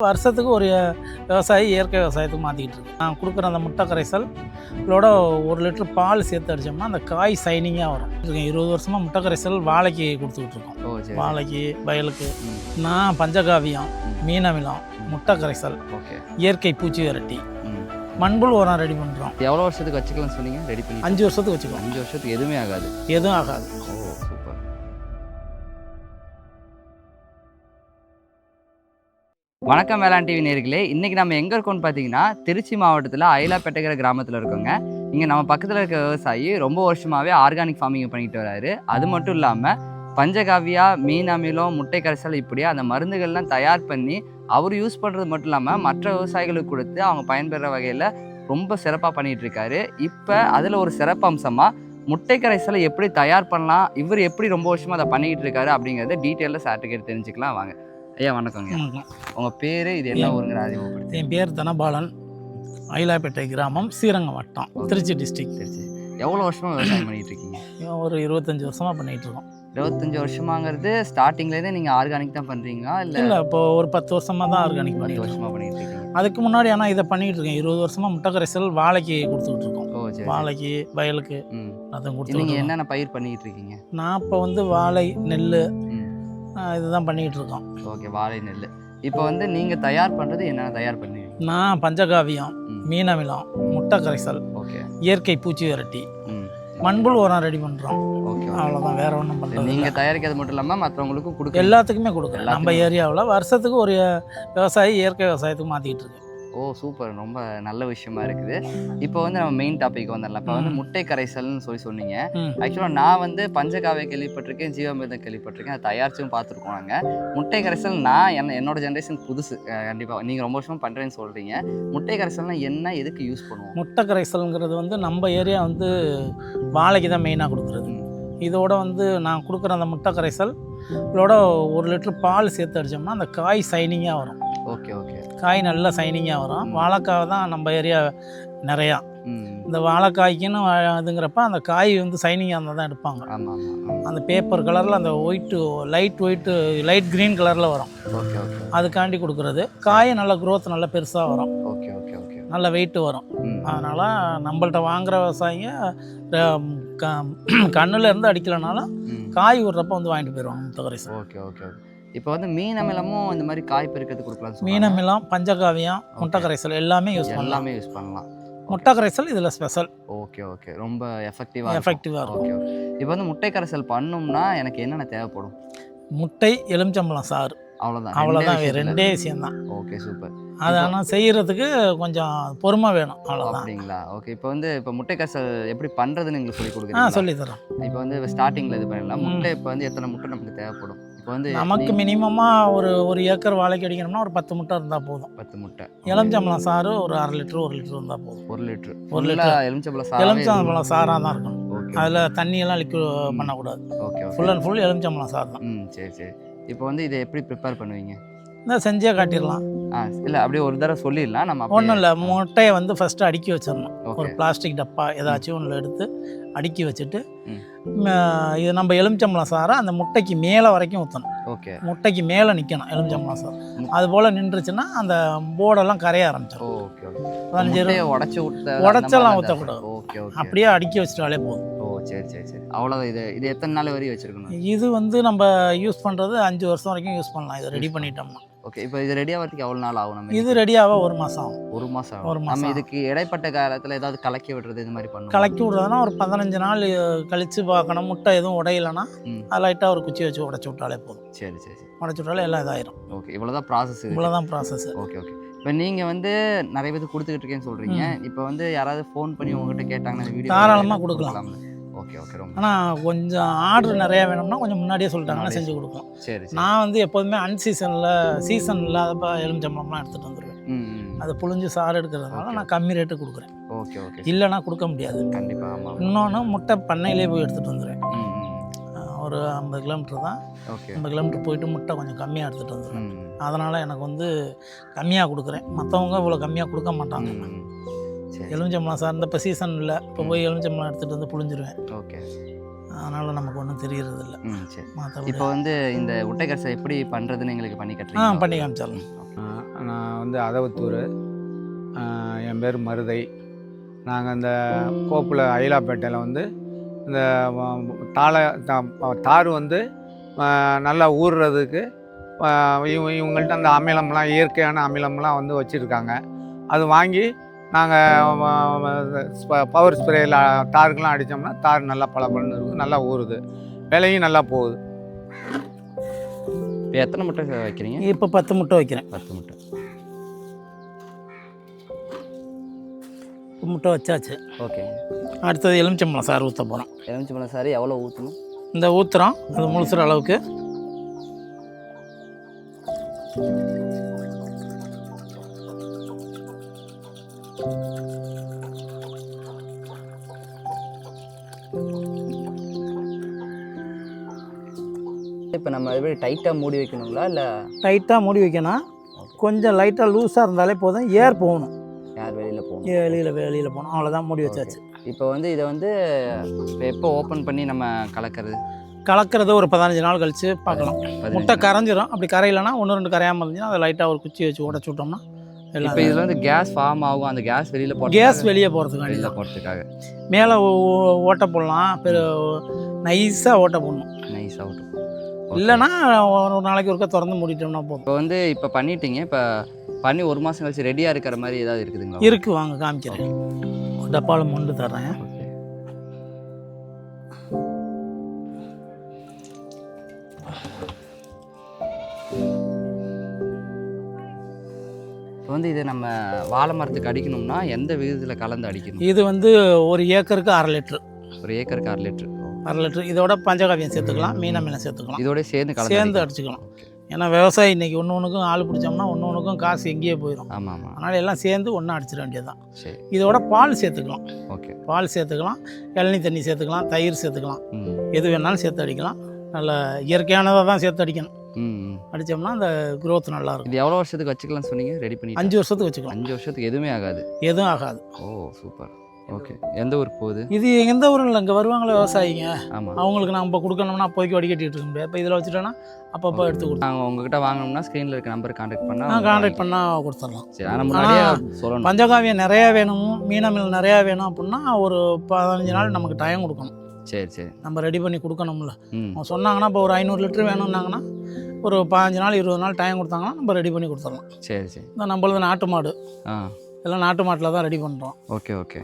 வருஷத்துக்கு ஒரு விவசாயி இயற்கை விவசாயத்துக்கு மாற்றிக்கிட்டு இருக்கு. நான் கொடுக்குற அந்த முட்டை கரைசல் இதோட 1 லிட்டர் பால் சேர்த்து அடித்தோம்னா அந்த காய் சைனிங்காக வரும். 20 வருஷமாக முட்டை கரைசல் வாழைக்கு கொடுத்துக்கிட்டு இருக்கோம். வாழைக்கு, வயலுக்கு. நான் பஞ்சகாவியம், மீனமிலம், முட்டை கரைசல், இயற்கை பூச்சி விரட்டி, மண்புழு உரம் ரெடி பண்ணுறோம். எவ்வளோ வருஷத்துக்கு வச்சுக்கலாம்னு சொன்னீங்க? ரெடி பண்ணி 5 வருஷத்துக்கு வச்சுக்கலாம். 5 வருஷத்துக்கு எதுவுமே ஆகாது? எதுவும் ஆகாது. சூப்பர். வணக்கம் வேளாண் டிவி நேயர்களே. இன்றைக்கி நம்ம எங்கே இருக்கோம்னு பார்த்தீங்கன்னா திருச்சி மாவட்டத்தில் அயலாப்பேட்டைங்கிற கிராமத்தில் இருக்கோங்க. இங்கே நம்ம பக்கத்தில் இருக்க விவசாயி ரொம்ப வருஷமாகவே ஆர்கானிக் ஃபார்மிங் பண்ணிட்டு வராரு. அது மட்டும் இல்லாமல் பஞ்சகாவியா, மீன் அமிலம், முட்டை கரைசல் இப்படியே அந்த மருந்துகள்லாம் தயார் பண்ணி அவர் யூஸ் பண்ணுறது மட்டும் இல்லாமல் மற்ற விவசாயிகளுக்கு கொடுத்து அவங்க பயன்பெற வகையில் ரொம்ப சிறப்பாக பண்ணிகிட்டு இருக்காரு. இப்போ அதில் ஒரு சிறப்பு அம்சமாக முட்டை கரைசலை எப்படி தயார் பண்ணலாம், இவர் எப்படி ரொம்ப வருஷமாக அதை பண்ணிக்கிட்டு இருக்காரு அப்படிங்கிறத டீட்டெயிலில் சார்ட்டு கேட்டு தெரிஞ்சுக்கலாம். வாங்க ஐயா. வணக்கங்க. உங்கள் பேர், இது என்ன ஊருங்கிற அறிமுகப்படுத்தி? என் பேர் தனபாலன், அயலாப்பேட்டை கிராமம், ஸ்ரீரங்கம் வட்டம், திருச்சி டிஸ்ட்ரிக்ட். திருச்சி. எவ்வளோ வருஷமாக விவசாயம் பண்ணிகிட்டு இருக்கீங்க? ஒரு 25 வருஷமாக பண்ணிகிட்டு இருக்கோம். 25 வருஷமாங்கிறது ஸ்டார்டிங்லேருந்தே நீங்கள் ஆர்கானிக் தான் பண்ணுறீங்களா? இல்லை இப்போ ஒரு 10 வருஷமாக தான் ஆர்கானிக் 10 வருஷமாக பண்ணிகிட்டு இருக்கீங்க. அதுக்கு முன்னாடி ஆனால் இதை பண்ணிகிட்டு இருக்கேன். 20 வருஷமாக முட்டை கரைசல் வாழைக்கு கொடுத்துக்கிட்டு இருக்கோம். வாழைக்கு, வயலுக்கு அதான் கொடுத்து. நீங்கள் என்னென்ன பயிர் பண்ணிக்கிட்டு இருக்கீங்க? நான் இப்போ வாழை, நெல் இதுதான் பண்ணிக்கிட்டு இருக்கோம். ஓகே, வாழை, நெல். இப்போ நீங்கள் தயார் பண்ணுறது என்னென்ன தயார் பண்ணுவீங்க? நான் பஞ்சகாவியம், மீனமிலம், முட்டை கரைசல், இயற்கை பூச்சி விரட்டி, மண்புழு உரம் ரெடி பண்ணுறோம். அவ்வளோதான், வேற ஒன்றும் பண்ணுறது. நீங்கள் தயாரிக்கிறது மட்டும் இல்லாமல் மற்றவங்களுக்கும் கொடுக்க? எல்லாத்துக்குமே கொடுக்குறேன். நம்ம ஏரியாவில் வருஷத்துக்கு ஒரு விவசாயி இயற்கை விவசாயத்துக்கு மாற்றிக்கிட்டு இருக்கு. ஓ சூப்பர், ரொம்ப நல்ல விஷயமா இருக்குது. இப்போ நம்ம மெயின் டாபிக் வந்துடலாம். இப்போ முட்டை கரைசல்னு சொன்னீங்க. ஆக்சுவலாக நான் பஞ்சகாவிய கேள்விப்பட்டிருக்கேன், ஜீவாமிர்தம் கேள்விப்பட்டிருக்கேன், அதை தயாரிச்சும் பார்த்துருக்கோம் நாங்கள். முட்டை கரைசல் நான் என்னோட ஜென்ரேஷன் புதுசு. கண்டிப்பாாக நீங்கள் ரொம்ப வருஷமாக பண்ணுறேன்னு சொல்கிறீங்க. முட்டை கரைசல்னால் என்ன, எதுக்கு யூஸ் பண்ணுவோம்? முட்டை கரைசல்ங்கிறது நம்ம ஏரியா வாழைக்கு தான் மெயினாக கொடுக்குறது. இதோட நான் கொடுக்குற அந்த முட்டை கரைசல் இதோட 1 லிட்டர் பால் சேர்த்து அடித்தோம்னா அந்த காய் சைனிங்காக வரும். Okay okay. காய் நல்லா சைனிங்காக வரும். வாழைக்காய் தான் நம்ம ஏரியா நிறையா. இந்த வாழைக்காய்க்குன்னு இதுங்கிறப்ப அந்த காய் சைனிங்காக இருந்தால் தான் எடுப்பாங்க. அந்த பேப்பர் கலரில் அந்த லைட் க்ரீன் கலரில் வரும். அதுக்காண்டி கொடுக்குறது. காய் நல்ல க்ரோத் நல்ல பெருசாக வரும். நல்ல வெயிட்டு வரும். அதனால் நம்மள்ட்ட வாங்குகிற விவசாயிங்க கண்ணில் இருந்து அடிக்கலைனாலும் காய் விடுறப்ப வாங்கிட்டு போயிடுவாங்க முட்டை கரைசல். Okay okay. இப்போ மீன் அமிலமும் இந்த மாதிரி காய் பெருக்கிறது கொடுக்கலாம்? மீன் அமிலம், பஞ்சகாவியம், முட்டை கரைசல் எல்லாமே யூஸ் பண்ணலாம். முட்டை கரைசல் இதில் ஸ்பெஷல். Okay okay. ரொம்ப எஃபெக்டிவாக இருக்கும். Okay okay. இப்போ முட்டை கரைசல் பண்ணோம்னா எனக்கு என்னென்ன தேவைப்படும்? முட்டை, எலுமிச்சம்பழம் சாறு, அவ்வளோதான். ரெண்டே விஷயம்தான். Okay super. அது ஆனால் செய்கிறதுக்கு கொஞ்சம் பொறுமை வேணும், அவ்வளோதான். அப்படிங்களா? ஓகே. இப்போ முட்டை கரைசல் எப்படி பண்ணுறதுன்னு எங்களுக்கு சொல்லி கொடுக்குறீங்க? சொல்லித்தரோம். இப்போ ஸ்டார்டிங்கில் இது பண்ணிடலாம். முட்டை இப்போ எத்தனை முட்டை நமக்கு தேவைப்படும்? இப்போ நமக்கு மினிமமாக ஒரு ஏக்கர் வாழைக்கு அடிக்கணும்னா ஒரு 10 முட்டை இருந்தால் போதும். 10 முட்டை. எலுமிச்சம்பழம் சாறு ஒரு 1/2 லிட்டர் 1 லிட்டர் இருந்தால் போதும். 1 லிட்டர் எலுமிச்சம்பழம் சாராக தான் இருக்கணும். அதில் தண்ணியெல்லாம் லிக்விட் பண்ணக்கூடாது. ஓகே. ஃபுல் அண்ட் ஃபுல் எலுமிச்சம்பழம் சாறு தான். சரி சரி. இப்போ இதை எப்படி ப்ரிப்பேர் பண்ணுவீங்க? செஞ்சே காட்டிடலாம். இல்லை, அப்படியே ஒரு தடவை சொல்லிடலாம். நம்ம ஒன்றும் இல்லை, முட்டையை ஃபஸ்ட்டு அடுக்கி வச்சிடணும். ஒரு பிளாஸ்டிக் டப்பா ஏதாச்சும் ஒன்றில் எடுத்து அடுக்கி வச்சுட்டு இது நம்ம எலுமிச்சம்பழம் சாரை அந்த முட்டைக்கு மேலே வரைக்கும் ஊற்றணும். ஓகே. முட்டைக்கு மேலே நிற்கணும் எலுமிச்சம்பழம் சார். அது போல் நின்றுச்சுன்னா அந்த போர்டெல்லாம் கரைய ஆரம்பிச்சிடும். உடச்செல்லாம் ஊற்றக்கூடாது. அப்படியே அடுக்கி வச்சுட்டாலே போதும். சரி சரி சரி. அவ்வளோதான். இது எத்தனை நாள் வரையும் வச்சுருக்கணும்? இது நம்ம யூஸ் பண்ணுறது 5 வருஷம் வரைக்கும் யூஸ் பண்ணலாம். இது ரெடி பண்ணிட்டோம்னா. ஓகே. இப்போ இது ரெடி ஆகிறதுக்கு எவ்வளோ நாள் ஆகும்? இது ரெடியாக 1 மாதம் ஆகும். 1 மாதம். நம்ம இதுக்கு இடைப்பட்ட காலத்தில் ஏதாவது கலக்கி விடுறது இது மாதிரி பண்ணணும்? கலக்கி விடுறதுனா ஒரு 15 நாள் கழித்து பார்க்கணும். முட்டை எதுவும் உடையலைன்னா அது லைட்டாக ஒரு குச்சி வச்சு உடச்சி விட்டாலே போதும். சரி சரி சரி. உடச்சி விட்டாலே எல்லாம் இதாயிரும். ஓகே. இவ்வளோதான் ப்ராசஸ். Okay okay. இப்போ நீங்கள் நிறைய பேருக்கு கொடுத்துக்கிட்டு இருக்கேன்னு சொல்கிறீங்க. இப்போ யாராவது ஃபோன் பண்ணி உங்ககிட்ட கேட்டாங்கன்னா வீடியோ தாராளமாக கொடுக்கலாம். Okay okay. ஆனால் கொஞ்சம் ஆர்டர் நிறையா வேணும்னா கொஞ்சம் முன்னாடியே சொல்லிட்டாங்கன்னா செஞ்சு கொடுக்கலாம். சரி. நான் எப்போதுமே சீசன் இல்லாதப்போ எலுமிச்சம்பழம்லாம் எடுத்துகிட்டு வந்துடுவேன். அது புழிஞ்சு சாறு எடுக்கிறதுனால நான் கம்மி ரேட்டு கொடுக்குறேன். Okay okay. இல்லைன்னா கொடுக்க முடியாது. கண்டிப்பாக. ஆமாம். இன்னொன்று முட்டை பண்ணையிலே போய் எடுத்துகிட்டு வந்துடுவேன். ஒரு 50 கிலோமீட்டர் தான். 50 கிலோமீட்டர் போயிட்டு முட்டை கொஞ்சம் கம்மியாக எடுத்துகிட்டு வந்துடுவேன். அதனால் எனக்கு கம்மியாக கொடுக்குறேன். மற்றவங்க இவ்வளோ கம்மியாக கொடுக்க மாட்டாங்க. எலுமிச்சம்பழம் சார் இப்போ சீசன் இல்லை, இப்போ போய் எலுமிச்சம்பழம் எடுத்துகிட்டு புழிஞ்சிருவேன். ஓகே. அதனால் நமக்கு ஒன்றும் தெரியறதில்ல. சரி. மற்றபடி இப்போ வந்து இந்த முட்டைக்கரசை எப்படி பண்ணுறதுன்னு எங்களுக்கு பண்ணி கட்டுறீங்க? பண்ணி காமிச்சிடலாம். நான் வந்து அதவத்தூர், என் பேர் மருதை. நாங்கள் இந்த கோப்பில் அயிலாப்பேட்டையில் வந்து இந்த தார் வந்து நல்லா ஊறுறதுக்கு இவங்கள்ட்ட அந்த அமிலம்லாம் இயற்கையான அமிலம்லாம் வந்து வச்சுருக்காங்க. அது வாங்கி நாங்கள் பவர் ஸ்ப்ரேயில் தாருக்கெலாம் அடித்தோம்னா தார் நல்லா பளபளன்னு இருக்கும், நல்லா ஊறுது, விலையும் நல்லா போகுது. இப்போ எத்தனை முட்டை வைக்கிறீங்க? இப்போ 10 முட்டை வைக்கிறேன். 10 முட்டை. முட்டை வச்சாச்சு. ஓகே. அடுத்தது எலுமிச்சம்பழம் சாறு ஊற்ற போகிறோம். எலுமிச்சம்பழம் சாறு எவ்வளோ ஊற்றணும்? இந்த ஊற்றுறோம், அது முழுசுற அளவுக்கு. இப்போ நம்ம எப்படி டைட்டாக மூடி வைக்கணுங்களா இல்லை? டைட்டாக மூடி வைக்கணும். கொஞ்சம் லைட்டாக லூஸாக இருந்தாலே போதும், ஏர் போகணும். யார் வெளியில் போகணும்? வெளியில் போகணும், அவ்வளோதான். மூடி வச்சாச்சு. இப்போ வந்து இதை வந்து இப்போ எப்போ ஓப்பன் பண்ணி நம்ம கலக்கிறது ஒரு 15 நாள் கழித்து பார்க்கலாம். முட்டை கரைஞ்சிரும். அப்படி கரையிலனா 1-2 கரையாமல் இருந்துச்சுன்னா அதை லைட்டாக ஒரு குச்சி வச்சு உடச்சி விட்டோம்னா எல்லாம். இப்போ இதில் வந்து கேஸ் ஃபார்ம் ஆகும், அந்த கேஸ் வெளியில் கேஸ் வெளியே போகிறதுக்காக மேலே ஓட்டை போடலாம். நைஸாக ஓட்டை போடணும். நைஸாக ஓட்டும். இல்லைன்னா ஒரு நாளைக்கு ஒருக்கா திறந்து மூடிட்டோம்னா போதும். இப்போ வந்து இப்போ பண்ணிட்டீங்க, இப்போ பண்ணி 1 மாதம் கழிச்சு ரெடியாக இருக்கிற மாதிரி ஏதாவது இருக்குதுங்களா? இருக்குது, வாங்க காமிக்கிறேன். டப்பாவில் மொண்டு தர்றேன். இப்போ வந்து இதை நம்ம வாழை மரத்துக்கு அடிக்கணும்னா எந்த விதத்தில் கலந்து அடிக்கணும்? இது வந்து 1 ஏக்கருக்கு 1/2 லிட்டரு. 1 ஏக்கருக்கு 1/2 லிட்டரு. 1/2 லிட்டரு. இதோட பஞ்சகாவியம் சேர்த்துக்கலாம், மீனம் சேர்த்துக்கலாம். இதோட சேர்ந்து அடிச்சுக்கலாம். ஏன்னா விவசாயி இன்றைக்கி ஒன்றுக்கும் ஆள் பிடிச்சோம்னா ஒன்றுக்கும் காசு எங்கேயே போயிடும். ஆமாம் ஆமாம். அதனால் எல்லாம் சேர்ந்து ஒன்றா அடிச்சிட வேண்டியதுதான். சரி. இதோட பால் சேர்த்துக்கலாம். ஓகே. பால் சேர்த்துக்கலாம், இளநீ தண்ணி சேர்த்துக்கலாம், தயிர் சேர்த்துக்கலாம். எது வேணாலும் சேர்த்து அடிக்கலாம். நல்ல இயற்கையானதாக தான் சேர்த்து அடிக்கணும். அடித்தோம்னா அந்த க்ரோத் நல்லாயிருக்கும். இது எவ்வளோ வருஷத்துக்கு வச்சுக்கலாம்னு சொன்னீங்க? ரெடி பண்ணி 5 வருஷத்துக்கு வச்சுக்கலாம். 5 வருஷத்துக்கு எதுவுமே ஆகாது? எதுவும் ஆகாது. ஓ சூப்பர். ஓகே. எந்த ஊருக்கு போகுது இது? எந்த ஊரும் இல்லை, இங்கே வருவாங்களே விவசாயிங்க. ஆமாம். அவங்களுக்கு நம்ம கொடுக்கணும்னா போய்க்கு வடிகட்டிட்டு இருக்க முடியாது. இப்போ இதில் வச்சுட்டோன்னா அப்பப்போ எடுத்து கொடுத்து நாங்கள் உங்ககிட்ட வாங்கணும்னா ஸ்க்ரீனில் இருக்க நம்பர் கான்டாக்ட் பண்ணால் கொடுத்துடலாம். சரி. நம்ம நிறையா சொல்லணும். பஞ்சகாவியம் நிறையா வேணும், மீனமில் நிறையா வேணும் அப்படின்னா ஒரு 15 நாள் நமக்கு டைம் கொடுக்கணும். சரி. நம்ம ரெடி பண்ணி கொடுக்கணும்ல. அவங்க சொன்னாங்கன்னா இப்போ ஒரு 500 லிட்டர் வேணும்னாங்கன்னா ஒரு 15 நாள் 20 நாள் டைம் கொடுத்தாங்கன்னா நம்ம ரெடி பண்ணி கொடுத்துடலாம். சரி. இந்த நம்மளது நாட்டு மாடு, எல்லாம் நாட்டு மாட்டில் தான் ரெடி பண்ணுறோம். ஓகே.